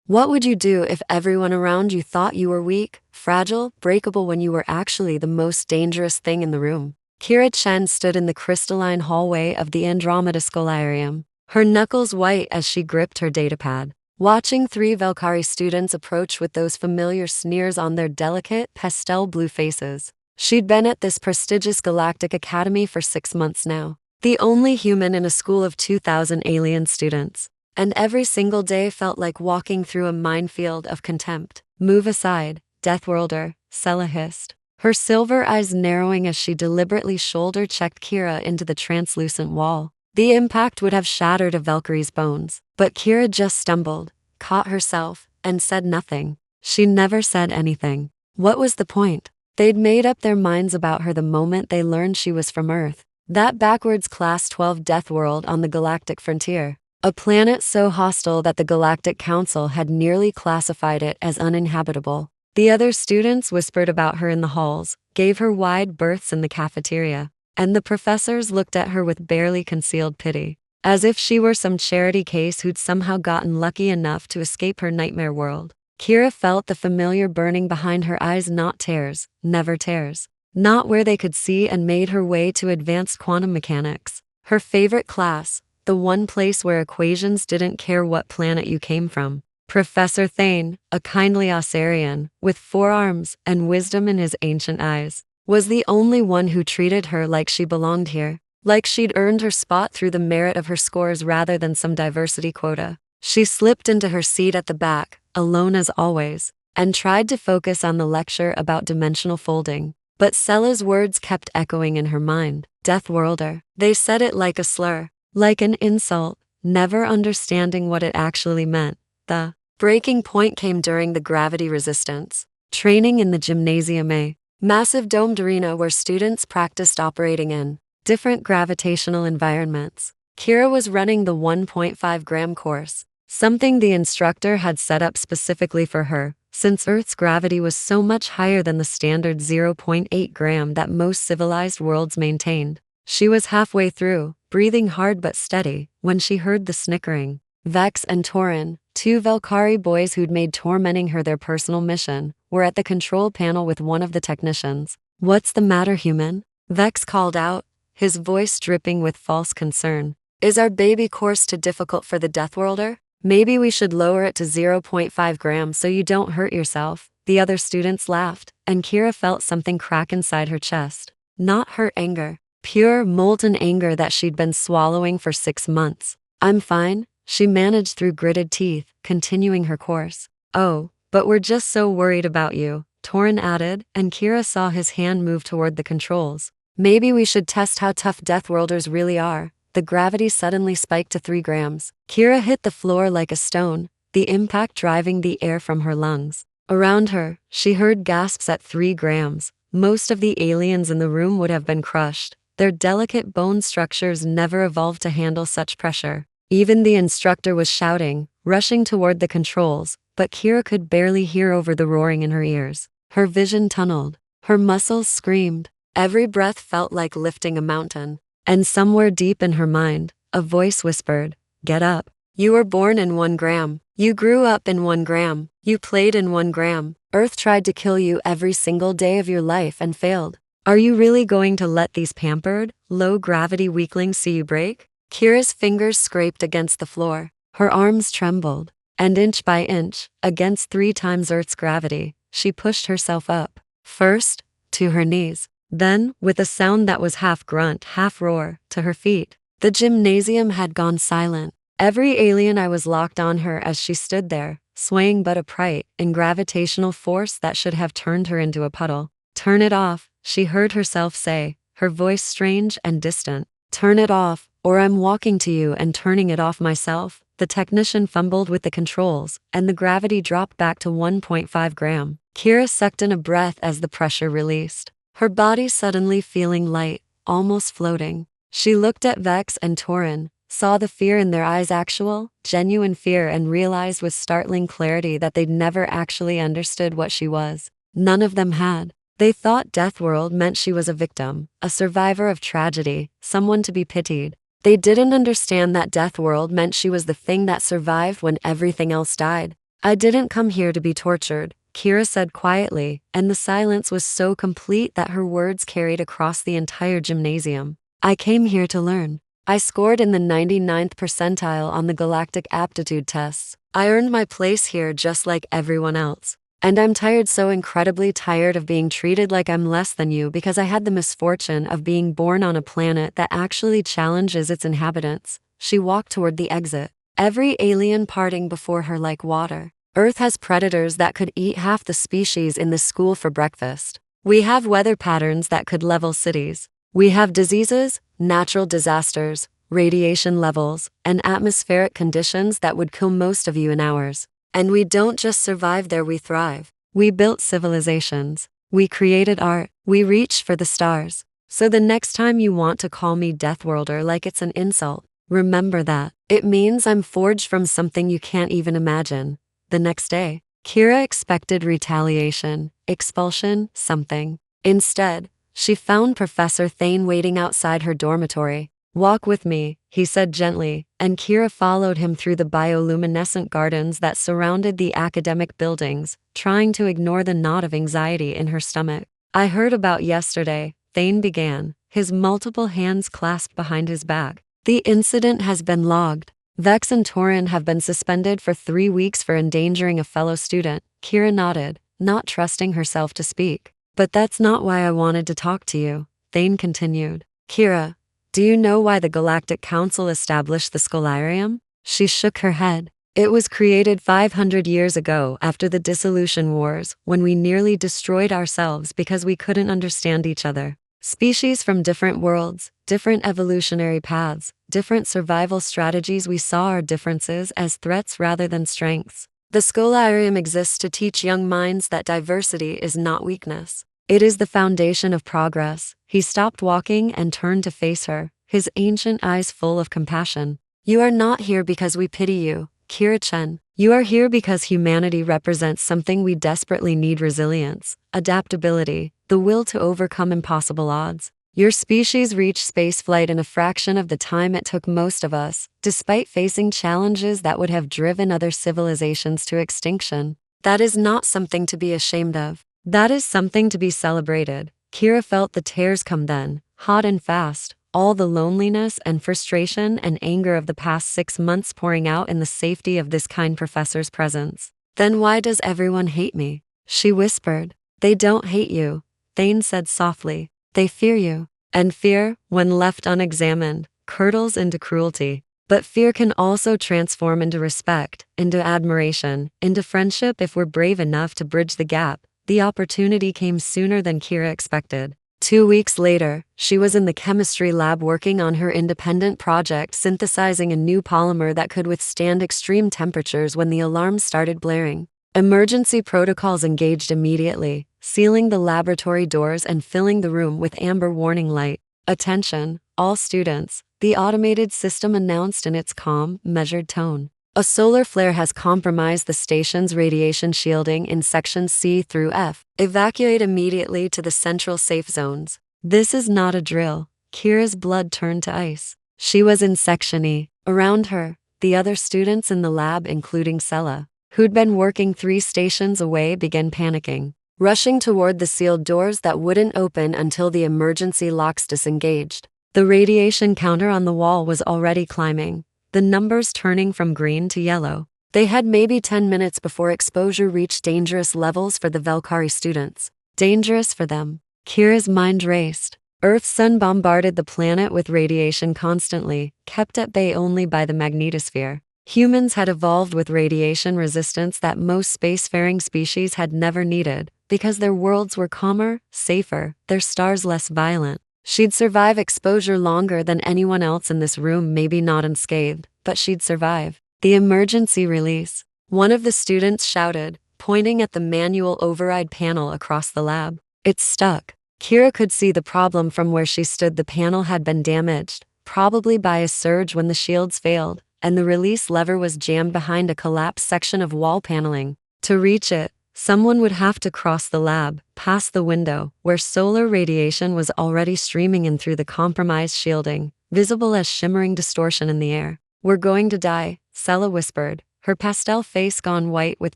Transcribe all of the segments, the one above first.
What would you do if everyone around you thought you were weak, fragile, breakable when you were actually the most dangerous thing in the room? Chen stood in the crystalline hallway of the Andromeda Scholarium, her knuckles white as she gripped her datapad, watching three Valkyrie students approach with those familiar sneers on their delicate, pastel blue faces. She'd been at this prestigious galactic academy for 6 months now, the only human in a school of 2,000 alien students. And every single day felt like walking through a minefield of contempt. Move aside, deathworlder, Sela hissed, her silver eyes narrowing as she deliberately shoulder-checked Kira into the translucent wall. The impact would have shattered a Valkyrie's bones, but Kira just stumbled, caught herself, and said nothing. She never said anything. What was the point? They'd made up their minds about her the moment they learned she was from Earth, that backwards Class 12 death world on the galactic frontier. A planet so hostile that the Galactic Council had nearly classified it as uninhabitable. The other students whispered about her in the halls, gave her wide berths in the cafeteria, and the professors looked at her with barely concealed pity, as if she were some charity case who'd somehow gotten lucky enough to escape her nightmare world. Kira felt the familiar burning behind her eyes. Not tears, never tears. Not where they could see, and made her way to advanced quantum mechanics, her favorite class. The one place where equations didn't care what planet you came from. Professor Thane, a kindly Osarian, with 4 arms and wisdom in his ancient eyes, was the only one who treated her like she belonged here, like she'd earned her spot through the merit of her scores rather than some diversity quota. She slipped into her seat at the back, alone as always, and tried to focus on the lecture about dimensional folding. But Sela's words kept echoing in her mind. Deathworlder. They said it like a slur, like an insult, never understanding what it actually meant. The breaking point came during the gravity resistance training in the gymnasium, a massive domed arena where students practiced operating in different gravitational environments. Kira was running the 1.5-gram course, something the instructor had set up specifically for her, since Earth's gravity was so much higher than the standard 0.8 gram that most civilized worlds maintained. She was halfway through, breathing hard but steady, when she heard the snickering. Vex and Torin, 2 Valkyrie boys who'd made tormenting her their personal mission, were at the control panel with one of the technicians. "What's the matter, human?" Vex called out, his voice dripping with false concern. "Is our baby course too difficult for the Deathworlder? Maybe we should lower it to 0.5 grams so you don't hurt yourself." The other students laughed, and Kira felt something crack inside her chest. Not her anger. Pure, molten anger that she'd been swallowing for 6 months. "I'm fine," she managed through gritted teeth, continuing her course. "Oh, but we're just so worried about you," Torin added, and Kira saw his hand move toward the controls. "Maybe we should test how tough Deathworlders really are." The gravity suddenly spiked to 3 grams. Kira hit the floor like a stone, the impact driving the air from her lungs. Around her, she heard gasps at 3 grams. Most of the aliens in the room would have been crushed. Their delicate bone structures never evolved to handle such pressure. Even the instructor was shouting, rushing toward the controls, but Kira could barely hear over the roaring in her ears. Her vision tunneled. Her muscles screamed. Every breath felt like lifting a mountain. And somewhere deep in her mind, a voice whispered, "Get up. You were born in 1 gram. You grew up in 1 gram. You played in 1 gram. Earth tried to kill you every single day of your life and failed. Are you really going to let these pampered, low-gravity weaklings see you break?" Kira's fingers scraped against the floor. Her arms trembled. And inch by inch, against 3 times Earth's gravity, she pushed herself up. First, to her knees. Then, with a sound that was half grunt, half roar, to her feet. The gymnasium had gone silent. Every alien eye was locked on her as she stood there, swaying but upright, in gravitational force that should have turned her into a puddle. "Turn it off," she heard herself say, her voice strange and distant. "Turn it off, or I'm walking to you and turning it off myself." The technician fumbled with the controls, and the gravity dropped back to 1.5 gram. Kira sucked in a breath as the pressure released, her body suddenly feeling light, almost floating. She looked at Vex and Torin, saw the fear in their eyes, actual, genuine fear, and realized with startling clarity that they'd never actually understood what she was. None of them had. They thought Deathworld meant she was a victim, a survivor of tragedy, someone to be pitied. They didn't understand that Deathworld meant she was the thing that survived when everything else died. I didn't come here to be tortured, Kira said quietly, and the silence was so complete that her words carried across the entire gymnasium. I came here to learn. I scored in the 99th percentile on the galactic aptitude tests. I earned my place here just like everyone else. And I'm tired, so incredibly tired of being treated like I'm less than you because I had the misfortune of being born on a planet that actually challenges its inhabitants. She walked toward the exit, every alien parting before her like water. Earth has predators that could eat half the species in this school for breakfast. We have weather patterns that could level cities. We have diseases, natural disasters, radiation levels, and atmospheric conditions that would kill most of you in hours. And we don't just survive there, we thrive. We built civilizations. We created art. We reached for the stars. So the next time you want to call me deathworlder like it's an insult, remember that. It means I'm forged from something you can't even imagine. The next day, Kira expected retaliation, expulsion, something. Instead, she found Professor Thane waiting outside her dormitory. Walk with me, he said gently, and Kira followed him through the bioluminescent gardens that surrounded the academic buildings, trying to ignore the knot of anxiety in her stomach. I heard about yesterday, Thane began, his multiple hands clasped behind his back. The incident has been logged. Vex and Torin have been suspended for 3 weeks for endangering a fellow student. Kira nodded, not trusting herself to speak. But that's not why I wanted to talk to you, Thane continued. Kira, do you know why the Galactic Council established the Scholarium? She shook her head. It was created 500 years ago after the Dissolution Wars, when we nearly destroyed ourselves because we couldn't understand each other. Species from different worlds, different evolutionary paths, different survival strategies, we saw our differences as threats rather than strengths. The Scholarium exists to teach young minds that diversity is not weakness. It is the foundation of progress. He stopped walking and turned to face her, his ancient eyes full of compassion. You are not here because we pity you, Kira Chen. You are here because humanity represents something we desperately need: resilience, adaptability, the will to overcome impossible odds. Your species reached spaceflight in a fraction of the time it took most of us, despite facing challenges that would have driven other civilizations to extinction. That is not something to be ashamed of. That is something to be celebrated. Kira felt the tears come then, hot and fast, all the loneliness and frustration and anger of the past 6 months pouring out in the safety of this kind professor's presence. Then why does everyone hate me? She whispered. They don't hate you, Thane said softly. They fear you. And fear, when left unexamined, curdles into cruelty. But fear can also transform into respect, into admiration, into friendship if we're brave enough to bridge the gap. The opportunity came sooner than Kira expected. 2 weeks later, she was in the chemistry lab working on her independent project, synthesizing a new polymer that could withstand extreme temperatures when the alarms started blaring. Emergency protocols engaged immediately, sealing the laboratory doors and filling the room with amber warning light. Attention, all students, the automated system announced in its calm, measured tone. A solar flare has compromised the station's radiation shielding in sections C through F. Evacuate immediately to the central safe zones. This is not a drill. Kira's blood turned to ice. She was in Section E. Around her, the other students in the lab, including Sella, who'd been working 3 stations away, began panicking, rushing toward the sealed doors that wouldn't open until the emergency locks disengaged. The radiation counter on the wall was already climbing, the numbers turning from green to yellow. They had maybe 10 minutes before exposure reached dangerous levels for the Valkyrie students. Dangerous for them. Kira's mind raced. Earth's sun bombarded the planet with radiation constantly, kept at bay only by the magnetosphere. Humans had evolved with radiation resistance that most spacefaring species had never needed, because their worlds were calmer, safer, their stars less violent. She'd survive exposure longer than anyone else in this room, maybe not unscathed, but she'd survive. The emergency release. One of the students shouted, pointing at the manual override panel across the lab. It's stuck. Kira could see the problem from where she stood. The panel had been damaged, probably by a surge when the shields failed, and the release lever was jammed behind a collapsed section of wall paneling. To reach it, someone would have to cross the lab, past the window, where solar radiation was already streaming in through the compromised shielding, visible as shimmering distortion in the air. We're going to die, Sella whispered, her pastel face gone white with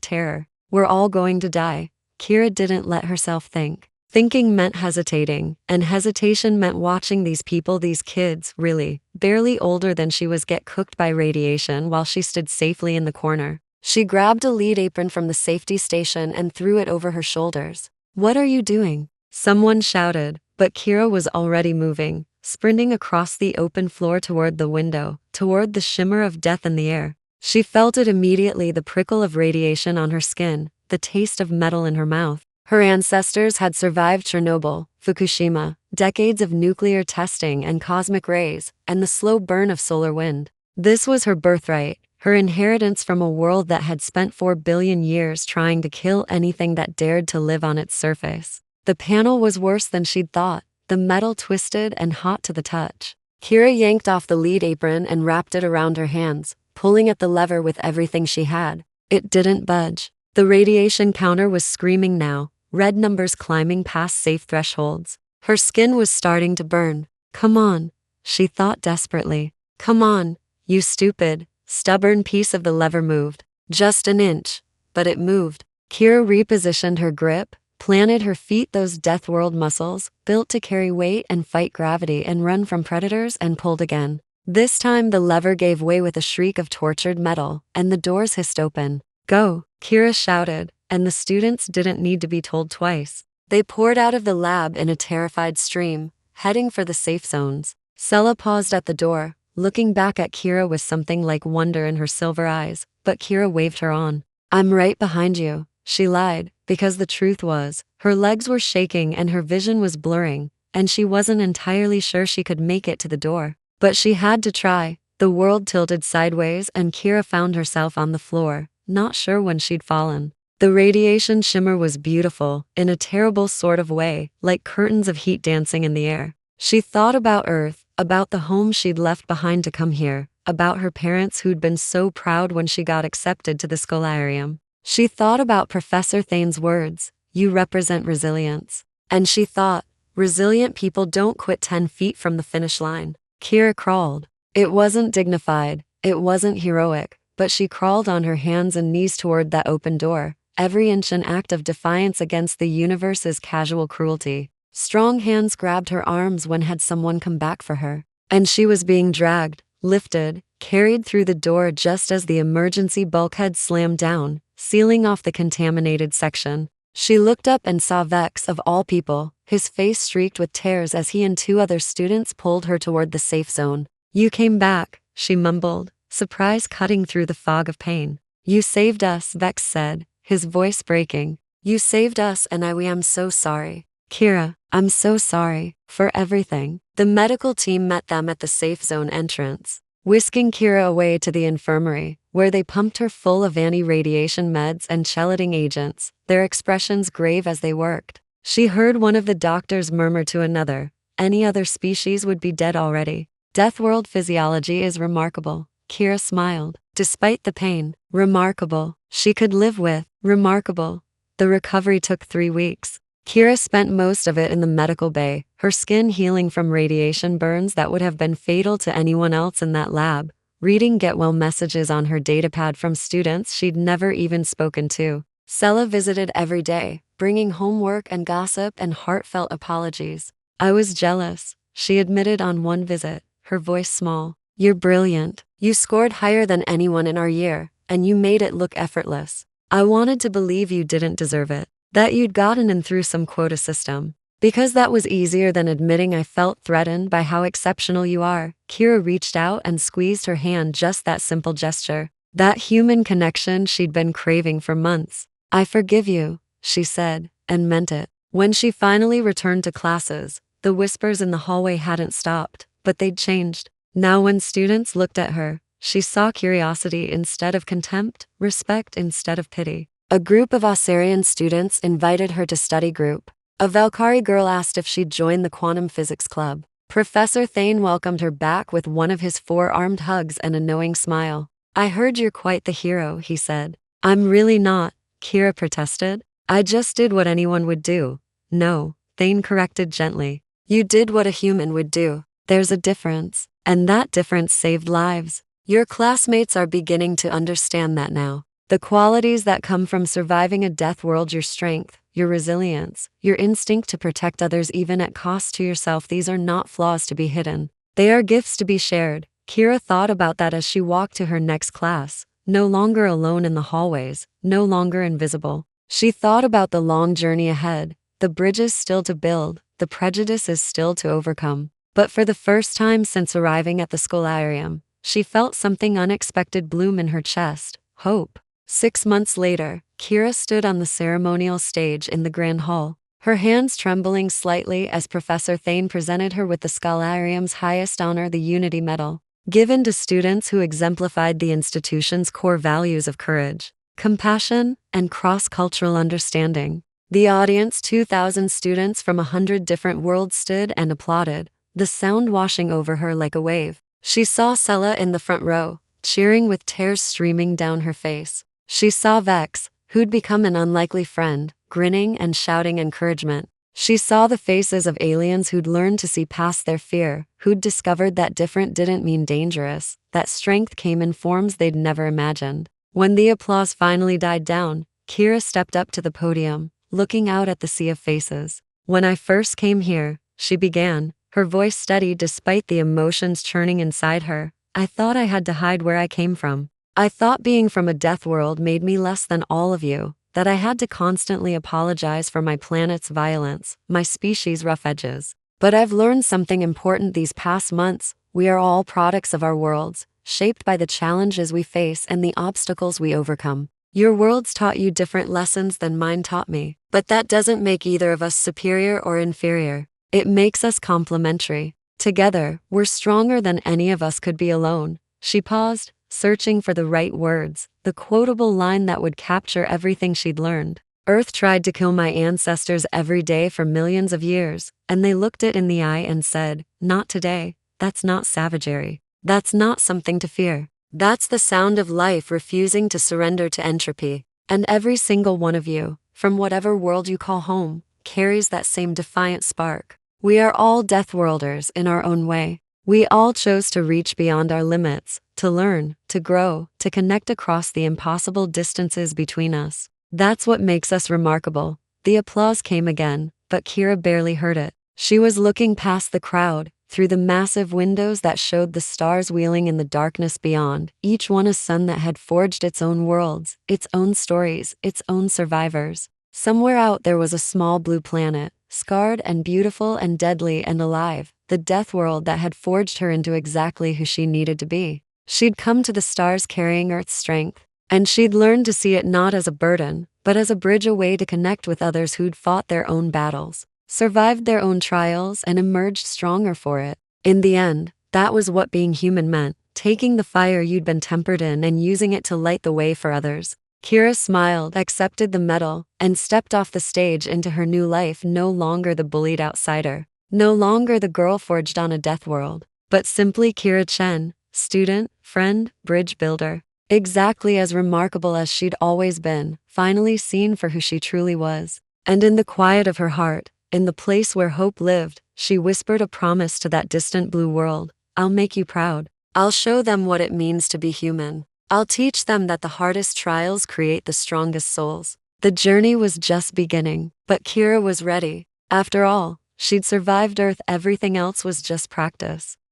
terror. We're all going to die. Kira didn't let herself think. Thinking meant hesitating, and hesitation meant watching these people, these kids, really, barely older than she was, get cooked by radiation while she stood safely in the corner. She grabbed a lead apron from the safety station and threw it over her shoulders. "What are you doing?" someone shouted, but Kira was already moving, sprinting across the open floor toward the window, toward the shimmer of death in the air. She felt it immediately, the prickle of radiation on her skin, the taste of metal in her mouth. Her ancestors had survived Chernobyl, Fukushima, decades of nuclear testing and cosmic rays, and the slow burn of solar wind. This was her birthright, her inheritance from a world that had spent 4 billion years trying to kill anything that dared to live on its surface. The panel was worse than she'd thought, the metal twisted and hot to the touch. Kira yanked off the lead apron and wrapped it around her hands, pulling at the lever with everything she had. It didn't budge. The radiation counter was screaming now, red numbers climbing past safe thresholds. Her skin was starting to burn. "Come on," she thought desperately. "Come on, you stupid, stubborn piece." Of the lever moved. Just an inch, but it moved. Kira repositioned her grip, planted her feet, those Deathworld muscles, built to carry weight and fight gravity and run from predators, and pulled again. This time the lever gave way with a shriek of tortured metal, and the doors hissed open. "Go," Kira shouted, and the students didn't need to be told twice. They poured out of the lab in a terrified stream, heading for the safe zones. Sella paused at the door, looking back at Kira with something like wonder in her silver eyes, but Kira waved her on. "I'm right behind you," she lied, because the truth was, her legs were shaking and her vision was blurring, and she wasn't entirely sure she could make it to the door. But she had to try. The world tilted sideways and Kira found herself on the floor, not sure when she'd fallen. The radiation shimmer was beautiful, in a terrible sort of way, like curtains of heat dancing in the air. She thought about Earth, about the home she'd left behind to come here, about her parents who'd been so proud when she got accepted to the Scholarium. She thought about Professor Thane's words, "You represent resilience." And she thought, resilient people don't quit 10 feet from the finish line. Kira crawled. It wasn't dignified, it wasn't heroic, but she crawled on her hands and knees toward that open door, every inch an act of defiance against the universe's casual cruelty. Strong hands grabbed her arms when had someone come back for her, and she was being dragged, lifted, carried through the door just as the emergency bulkhead slammed down, sealing off the contaminated section. She looked up and saw Vex, of all people, his face streaked with tears as he and 2 other students pulled her toward the safe zone. "You came back," she mumbled, surprise cutting through the fog of pain. "You saved us," Vex said, his voice breaking. "You saved us and we am so sorry." "Kira, I'm so sorry, for everything." The medical team met them at the safe zone entrance, whisking Kira away to the infirmary, where they pumped her full of anti-radiation meds and chelating agents, their expressions grave as they worked. She heard one of the doctors murmur to another, "Any other species would be dead already." "Deathworld physiology is remarkable," Kira smiled. Despite the pain, remarkable. She could live with, remarkable. The recovery took 3 weeks. Kira spent most of it in the medical bay, her skin healing from radiation burns that would have been fatal to anyone else in that lab, reading get-well messages on her datapad from students she'd never even spoken to. Sella visited every day, bringing homework and gossip and heartfelt apologies. "I was jealous," she admitted on one visit, her voice small. "You're brilliant. You scored higher than anyone in our year, and you made it look effortless. I wanted to believe you didn't deserve it, that you'd gotten in through some quota system. Because that was easier than admitting I felt threatened by how exceptional you are." Kira reached out and squeezed her hand, just that simple gesture. That human connection she'd been craving for months. "I forgive you," she said, and meant it. When she finally returned to classes, the whispers in the hallway hadn't stopped, but they'd changed. Now when students looked at her, she saw curiosity instead of contempt, respect instead of pity. A group of Osirian students invited her to study group. A Valkyrie girl asked if she'd join the quantum physics club. Professor Thane welcomed her back with one of his 4-armed hugs and a knowing smile. "I heard you're quite the hero," he said. "I'm really not," Kira protested. "I just did what anyone would do." "No," Thane corrected gently. "You did what a human would do. There's a difference, and that difference saved lives." Your classmates are beginning to understand that now. The qualities that come from surviving a death world, your strength, your resilience, your instinct to protect others even at cost to yourself, these are not flaws to be hidden. They are gifts to be shared. Kira thought about that as she walked to her next class, no longer alone in the hallways, no longer invisible. She thought about the long journey ahead, the bridges still to build, the prejudices still to overcome. But for the first time since arriving at the Scholarium, she felt something unexpected bloom in her chest: hope. 6 months later, Kira stood on the ceremonial stage in the Grand Hall, her hands trembling slightly as Professor Thane presented her with the Scholarium's highest honor, the Unity Medal, given to students who exemplified the institution's core values of courage, compassion, and cross-cultural understanding. The audience, 2,000 students from 100 different worlds, stood and applauded, the sound washing over her like a wave. She saw Sella in the front row, cheering with tears streaming down her face. She saw Vex, who'd become an unlikely friend, grinning and shouting encouragement. She saw the faces of aliens who'd learned to see past their fear, who'd discovered that different didn't mean dangerous, that strength came in forms they'd never imagined. When the applause finally died down, Kira stepped up to the podium, looking out at the sea of faces. "When I first came here," she began, her voice steady despite the emotions churning inside her, "I thought I had to hide where I came from. I thought being from a death world made me less than all of you, that I had to constantly apologize for my planet's violence, my species' rough edges. But I've learned something important these past months. We are all products of our worlds, shaped by the challenges we face and the obstacles we overcome. Your worlds taught you different lessons than mine taught me, but that doesn't make either of us superior or inferior. It makes us complementary. Together, we're stronger than any of us could be alone." She paused, searching for the right words, the quotable line that would capture everything she'd learned. "Earth tried to kill my ancestors every day for millions of years, and they looked it in the eye and said, 'Not today.' That's not savagery. That's not something to fear. That's the sound of life refusing to surrender to entropy. And every single one of you, from whatever world you call home, carries that same defiant spark. We are all deathworlders in our own way. We all chose to reach beyond our limits, to learn, to grow, to connect across the impossible distances between us. That's what makes us remarkable." The applause came again, but Kira barely heard it. She was looking past the crowd, through the massive windows that showed the stars wheeling in the darkness beyond, each one a sun that had forged its own worlds, its own stories, its own survivors. Somewhere out there was a small blue planet, scarred and beautiful and deadly and alive, the death world that had forged her into exactly who she needed to be. She'd come to the stars carrying Earth's strength, and she'd learned to see it not as a burden, but as a bridge, a way to connect with others who'd fought their own battles, survived their own trials, and emerged stronger for it. In the end, that was what being human meant, taking the fire you'd been tempered in and using it to light the way for others. Kira smiled, accepted the medal, and stepped off the stage into her new life, no longer the bullied outsider, no longer the girl forged on a death world, but simply Kira Chen, student, friend, bridge builder. Exactly as remarkable as she'd always been, finally seen for who she truly was. And in the quiet of her heart, in the place where hope lived, she whispered a promise to that distant blue world: "I'll make you proud. I'll show them what it means to be human. I'll teach them that the hardest trials create the strongest souls." The journey was just beginning, but Kira was ready. After all, she'd survived Earth, everything else was just practice.